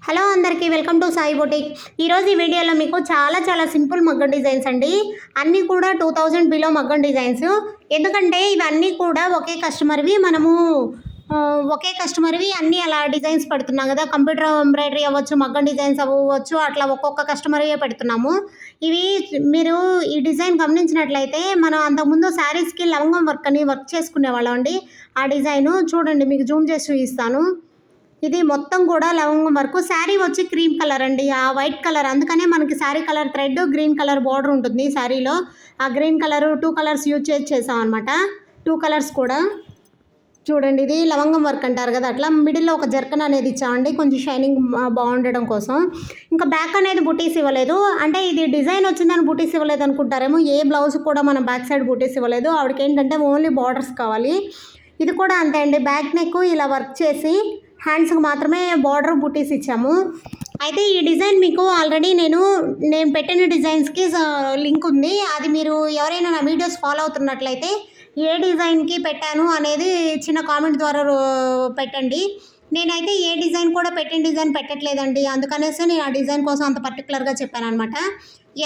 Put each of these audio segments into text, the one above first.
Hello అందరికీ welcome to Sai boutique. ఈరోజు ఈ వీడియోలో మీకు చాలా సింపుల్ మగ్గం డిజైన్స్ అండి. అన్నీ కూడా 2000 బిలో మగ్గం డిజైన్స్. ఎందుకంటే ఇవన్నీ కూడా ఒకే కస్టమర్వి అన్నీ అలా డిజైన్స్ పెడుతున్నాం కదా. కంప్యూటర్ ఎంబ్రాయిడరీ అవ్వచ్చు, మగ్గం డిజైన్స్ అవ్వచ్చు, అట్లా ఒక్కొక్క కస్టమర్వే పెడుతున్నాము. ఇవి మీరు ఈ డిజైన్ గమనించినట్లయితే మనం అంతకుముందు శారీస్కి లవంగం వర్క్ అని వర్క్ చేసుకునేవాళ్ళం అండి. ఆ డిజైను చూడండి, మీకు జూమ్ చేసి చూపిస్తాను. ఇది మొత్తం కూడా లవంగం వర్క్. శారీ వచ్చి క్రీమ్ కలర్ అండి, ఆ వైట్ కలర్. అందుకనే మనకి sari colour thread green colour border ఉంటుంది శారీలో. ఆ గ్రీన్ కలర్ 2 కలర్స్ యూజ్ చేసాం అనమాట. 2 కలర్స్ కూడా చూడండి. ఇది లవంగం వర్క్ అంటారు కదా, అట్లా మిడిల్లో ఒక జర్కన్ అనేది ఇచ్చామండి, కొంచెం షైనింగ్ బాగుండడం కోసం. ఇంకా బ్యాక్ అనేది బుటీస్ ఇవ్వలేదు. అంటే ఇది డిజైన్ వచ్చిందని బుటీస్ ఇవ్వలేదు అనుకుంటారేమో. ఏ బ్లౌజ్ కూడా మనం బ్యాక్ సైడ్ బుటీస్ ఇవ్వలేదు. ఆవిడకి ఏంటంటే ఓన్లీ బార్డర్స్ కావాలి. ఇది కూడా అంతే అండి, బ్యాక్ నెక్ ఇలా వర్క్ చేసి హ్యాండ్స్కి మాత్రమే బార్డర్ బుటీస్ ఇచ్చాము. అయితే ఈ డిజైన్ మీకు ఆల్రెడీ నేను పెట్టిన డిజైన్స్కి లింక్ ఉంది. అది మీరు ఎవరైనా నా వీడియోస్ ఫాలో అవుతున్నట్లయితే ఏ డిజైన్కి పెట్టాను అనేది చిన్న కామెంట్ ద్వారా పెట్టండి. నేనైతే ఏ డిజైన్ కూడా పెట్టిన డిజైన్ పెట్టట్లేదండి, అందుకనేసి నేను ఆ డిజైన్ కోసం అంత పర్టికులర్గా చెప్పాను అనమాట.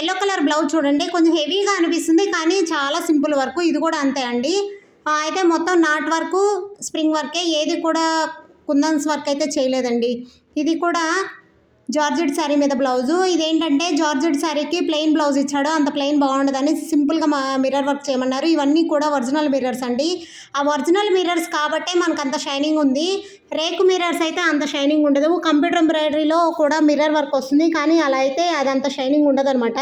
ఎల్లో కలర్ బ్లౌజ్ చూడండి, కొంచెం హెవీగా అనిపిస్తుంది కానీ చాలా సింపుల్ వర్క్. ఇది కూడా అంతే అండి. అయితే మొత్తం నాట్ వర్క్, స్ప్రింగ్ వర్కే, ఏది కూడా కుందన్స్ వర్క్ అయితే చేయలేదండి. ఇది కూడా జార్జెట్ శారీ మీద బ్లౌజు. ఇదేంటంటే జార్జెట్ శారీకి ప్లెయిన్ బ్లౌజ్ ఇచ్చాడు, అంత ప్లెయిన్ బాగుండదని సింపుల్గా మిర్రర్ వర్క్ చేయమన్నారు. ఇవన్నీ కూడా ఒరిజినల్ మిర్రర్స్ అండి. ఆ ఒరిజినల్ మిర్రర్స్ కాబట్టే మనకు అంత షైనింగ్ ఉంది. రేకు మిర్రర్స్ అయితే అంత షైనింగ్ ఉండదు. కంప్యూటర్ ఎంబ్రాయిడరీలో కూడా మిర్రర్ వర్క్ వస్తుంది, కానీ అలా అయితే అది అంత షైనింగ్ ఉండదు అనమాట.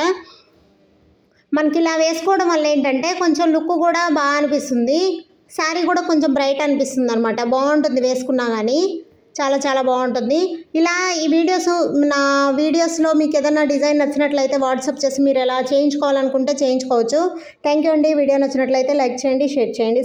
మనకి ఇలా వేసుకోవడం వల్ల ఏంటంటే కొంచెం లుక్ కూడా బాగా అనిపిస్తుంది. శారీ కూడా కొంచెం బ్రైట్ అనిపిస్తుంది అనమాట. బాగుంటుంది వేసుకున్నా కానీ, చాలా బాగుంటుంది. ఇలా ఈ నా వీడియోస్లో మీకు ఏదైనా డిజైన్ నచ్చినట్లయితే వాట్సాప్ చేసి మీరు ఎలా చేయించుకోవాలనుకుంటే చేయించుకోవచ్చు. థ్యాంక్ యూ అండి. వీడియో నచ్చినట్లయితే లైక్ చేయండి, షేర్ చేయండి.